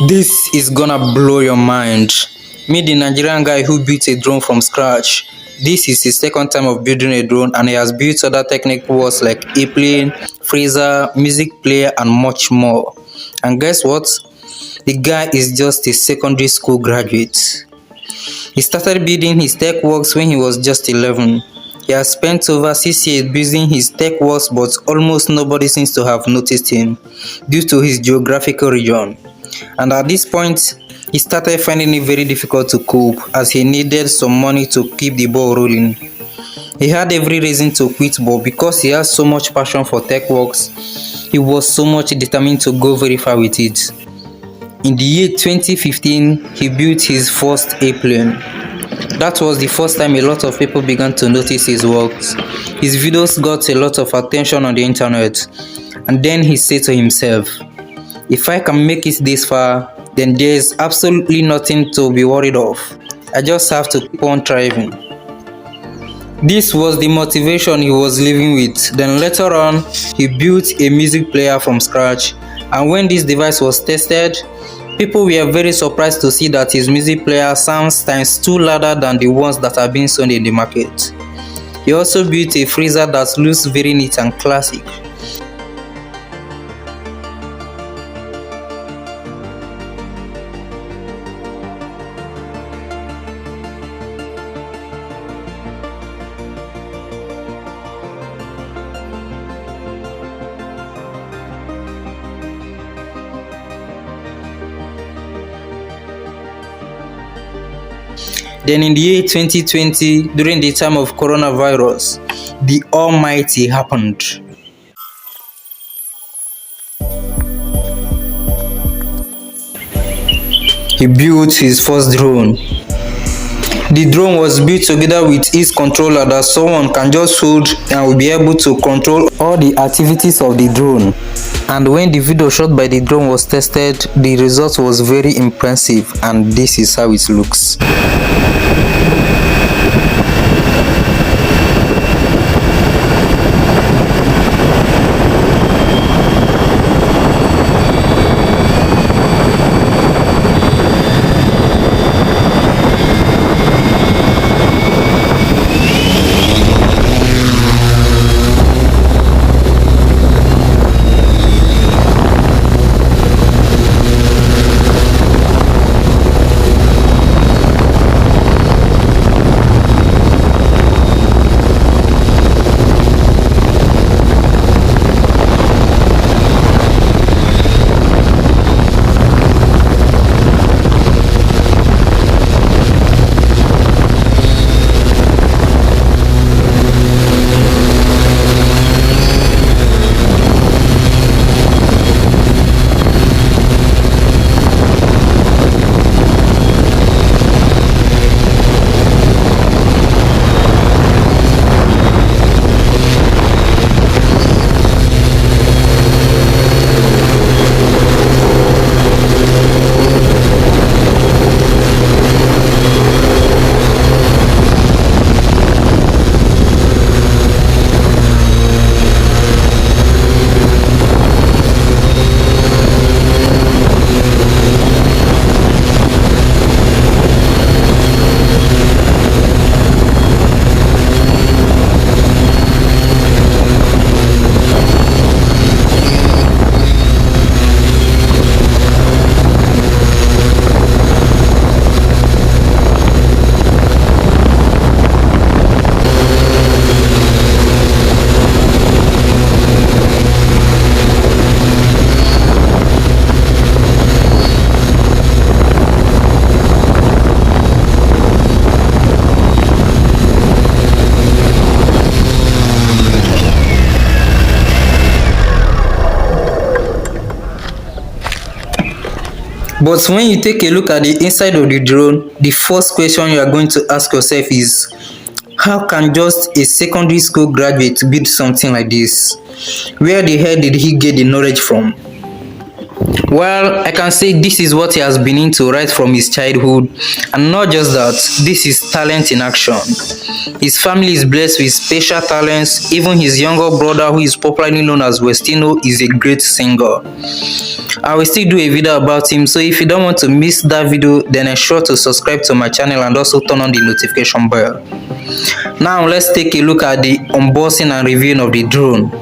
This is gonna blow your mind. Meet the Nigerian guy who built a drone from scratch. This is his second time of building a drone, and he has built other technical works like airplane, freezer, music player, and much more. And guess what? The guy is just a secondary school graduate. He started building his tech works when he was just 11. He has spent over 6 years building his tech works, but almost nobody seems to have noticed him due to his geographical region. And at this point, he started finding it very difficult to cope as he needed some money to keep the ball rolling. He had every reason to quit, but because he has so much passion for tech works, he was so much determined to go very far with it. In the year 2015, he built his first airplane. That was the first time a lot of people began to notice his works. His videos got a lot of attention on the internet, and then he said to himself, if I can make it this far, then there's absolutely nothing to be worried of. I just have to keep on thriving. This was the motivation he was living with. Then later on, he built a music player from scratch, and when this device was tested, people were very surprised to see that his music player sounds times 2 louder than the ones that are being sold in the market. He also built a freezer that looks very neat and classic. Then in the year 2020, during the time of coronavirus, the almighty happened. He built his first drone. The drone was built together with its controller that someone can just hold and will be able to control all the activities of the drone. And when the video shot by the drone was tested, the result was very impressive, and this is how it looks. But when you take a look at the inside of the drone, the first question you are going to ask yourself is, how can just a secondary school graduate build something like this? Where the hell did he get the knowledge from? Well, I can say this is what he has been into right from his childhood, and not just that, this is talent in action. His family is blessed with special talents. Even his younger brother, who is popularly known as Westino, is a great singer. I will still do a video about him, so if you don't want to miss that video, then ensure to subscribe to my channel and also turn on the notification bell. Now let's take a look at the unboxing and reviewing of the drone.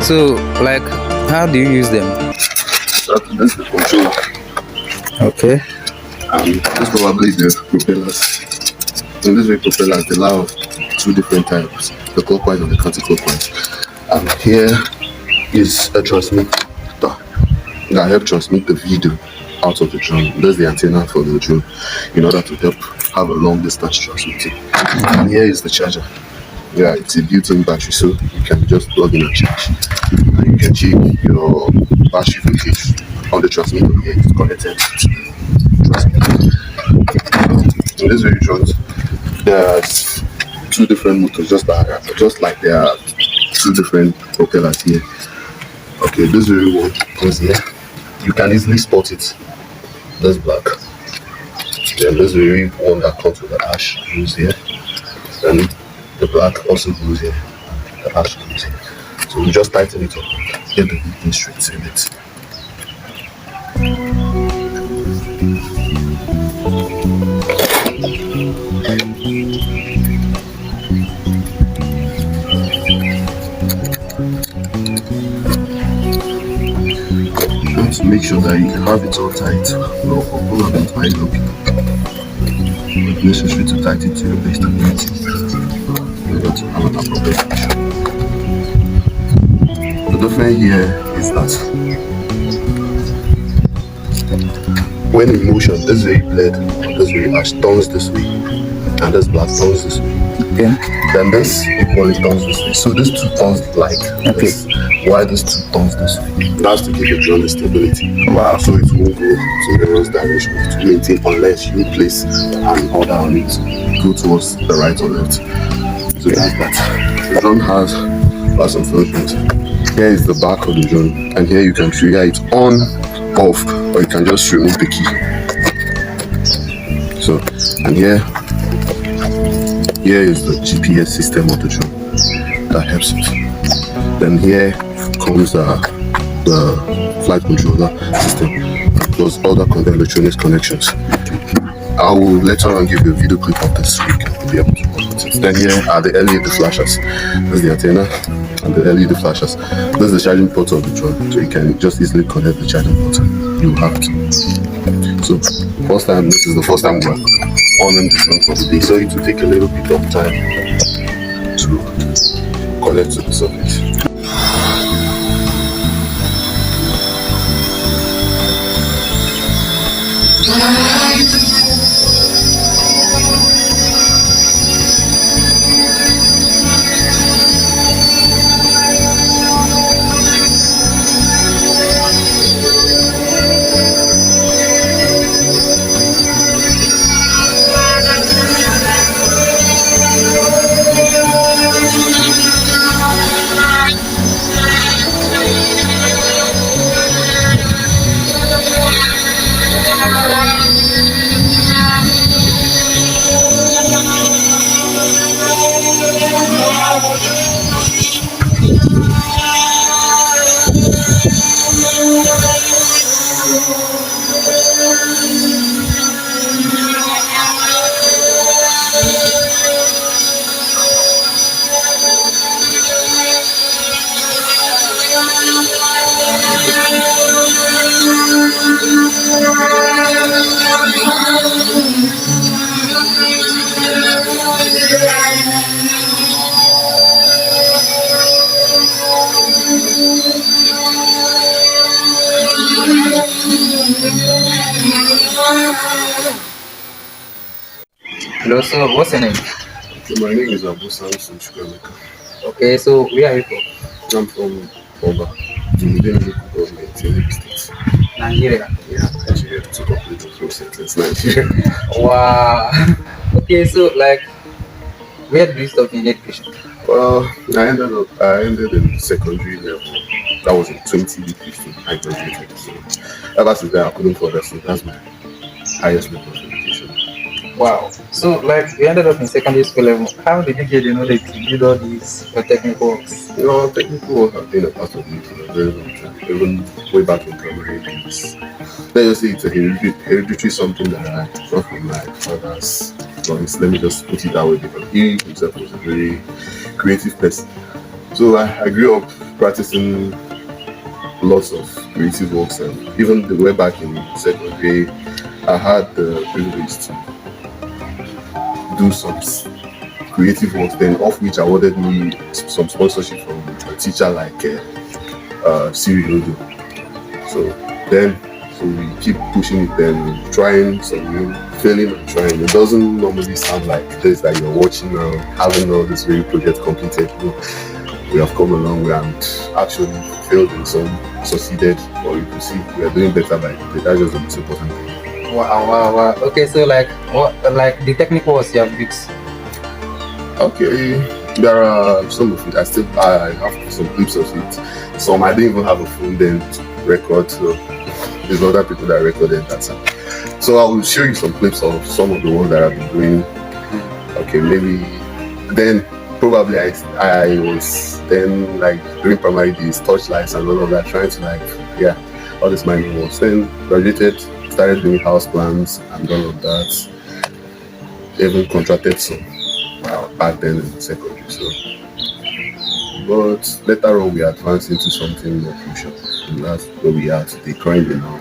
So, like, how do you use them? That's the control. Okay. This probably the propellers. In this way, propellers they allow two different types: the clockwise and the counterclockwise. And here is a transmitter that help transmit the video out of the drone. That's the antenna for the drone in order to help have a long distance transmitting. And here is the charger. Yeah, it's a built-in battery, so you can just plug in and charge. And you can check your battery voltage on the transmitter. Here it's connected to the transmitter. In this very drones, there's two different motors, just like there are two different propellers here. Okay, this very one goes here. You can easily spot it. That's black. Then this very one that comes with the ash goes here. And the black also goes here. The ash goes here. So we just tighten it up. Get the heating straight in it. To make sure that you have it all tight, or all of it tight up. It's necessary to tighten to your best ability. Not another problem. The difference here is that when in motion, this very blade, this very ash turns this way, and this black turns this way. Yeah. Then this equally turns this way. So this two turns like this. Why this two turns this way? That's to give the drone the stability. Wow. So it won't go to the wrong direction. It will maintain unless you place an order on it to go towards the right or left. So that's that. The drone has lots of functions. Here is the back of the drone, and here you can trigger it on, off, or you can just remove the key. So, and here is the GPS system of the drone that helps it. Then here comes the flight controller system plus other electronics connections. I will later on give you a video clip of this so you can be able to watch it. Then here are the LED flashers. This is the antenna and the LED flashers. This is the charging port of the drone, so you can just easily connect the charging port. You have to. So first time, this is the first time we're on the drone for the day, so it will take a little bit of time to connect to the surface. Hello, so what's your name? Okay, my name is Abu Samson Chukwemeka. Okay, so where are you from? I'm from Oba, the Middle Local Government in Enugu State. Nigeria. Yeah, Nigeria, to complete the full sentence, Nigeria. Wow. Okay, so like, where do you stop in education? Well, I ended in secondary level. That was in 2015. I graduated. So ever since then, I couldn't further. So that's my highest level of education. Wow. So like, you ended up in secondary school level. How did you get the knowledge to build all these technical works? You know, technical work have been a part of me for a very long time, even way back in primary days. Let's just say it's a hereditary something that I got from my father's voice. Let me just put it that way because he himself was a very creative person. So I grew up practicing lots of creative works, and even the way back in secondary, I had the privilege to do some creative work. Then, of which awarded me some sponsorship from a teacher like Siri Odo. So then, so we keep pushing it, then trying some failing and trying. It doesn't normally sound like this that you're watching now, having all this very project completed. You know, we have come a long way and actually failed in some, succeeded, or you can see we are doing better by the day. That's just the most important thing. Wow, wow, wow. Okay, so like, what, like the technical works you have built? Okay, there are some of it. I have some clips of it. Some I didn't even have a phone then to record. So there's other people that recorded that time. So I will show you some clips of some of the ones that I've been doing. Okay, maybe then probably I was then like during primary days, torchlights and all of that, trying to like all this minor works. Then graduated, started doing house plans and all of that. Even contracted some back then in secondary. So, but later on we advanced into something more crucial, and that's where we are today, currently now.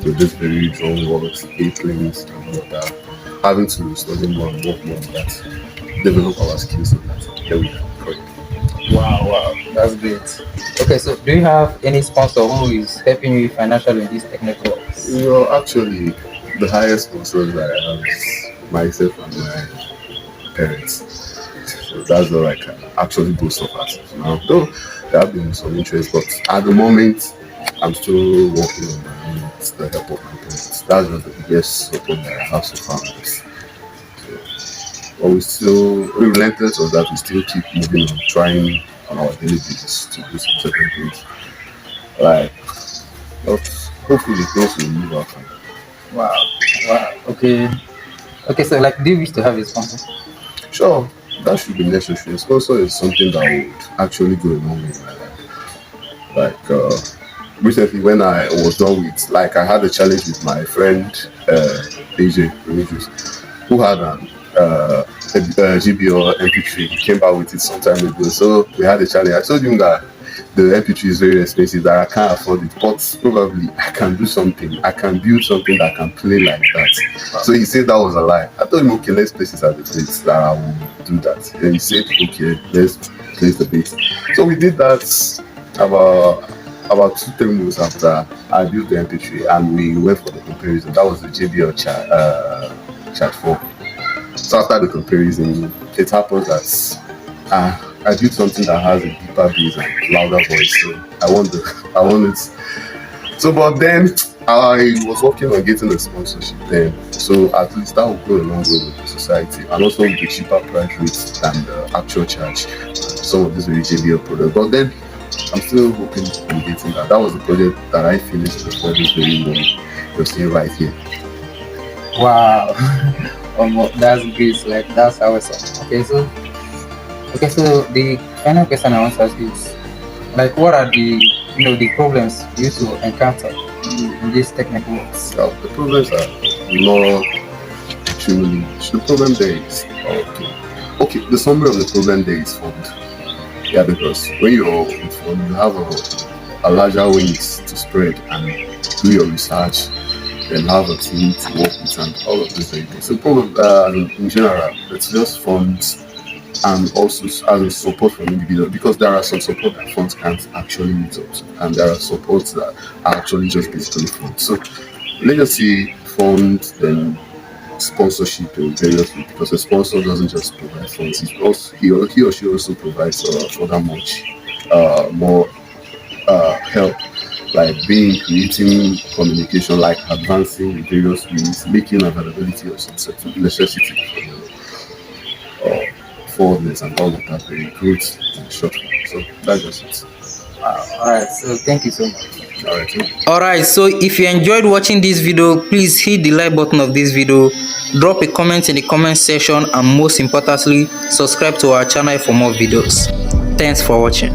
With this very drum works, aprons, and all of that, having to study more and work more on that, develop our skills on that. Here we are. Currently. Wow, wow, that's great. Okay, so do you have any sponsor who is helping you financially in these technical works? You know, actually, the highest sponsors that I have is myself and my parents. So that's all I can actually boast of as of now. Though there have been some interest, but at the moment, I'm still working on my own with the help of my parents. That's just the biggest support that I have so far on this. So, but we still, relentless of that, we still keep moving on, trying on our daily basis to do some certain things. Like, but hopefully things will move out. Wow, wow. Okay, okay. So like, do you wish to have a sponsor? Sure, that should be necessary. Sponsor is something that would actually go a long way in my life. Like recently, when I was done with, like, I had a challenge with my friend AJ Remigius, who had a GBO MP3. He came back with it some time ago. So we had a challenge. I told him that the MP3 is very expensive, that I can't afford it, but probably I can do something. I can build something that can play like that. So he said that was a lie. I told him, okay, let's place it at the place that I will do that. And he said, okay, let's place the base. So we did that about 2-3 months after I built the MP3, and we went for the comparison. That was the JBL chat 4. So after the comparison, it happens that I built something that has a deeper bass and louder voice. So I want it. So, but then I was working on getting a sponsorship then. So at least that would go a long way with the society, and also with the cheaper price rates than the actual charge. Some of these very JBL products. But then I'm still hoping on getting that. That was the project that I finished before this very one you're seeing right here. Wow, that's great. Like that's awesome. Okay, so the final question I want to ask is, like, what are the the problems you used to encounter in these technical works? Well, the problems are not extremely much. The problem there is okay. The summary of the problem there is fund. Yeah, because when you're with fund, you have a larger wings to spread and do your research, then have a team to work with, and all of those things. So probably in general, it's just funds and also as a support from individuals, because there are some support that funds can't actually meet up to, and there are supports that are actually just basically funds. So let's just say funds, then sponsorship in various ways, because a sponsor doesn't just provide funds; he or she also provides further much more help, like being creating communication, like advancing in various ways, making availability of some certain necessity for this and all of that, very good in short form. So that's just it. Alright, so thank you so much. All right. Alright, so if you enjoyed watching this video, please hit the like button of this video, drop a comment in the comment section, and most importantly, subscribe to our channel for more videos. Thanks for watching.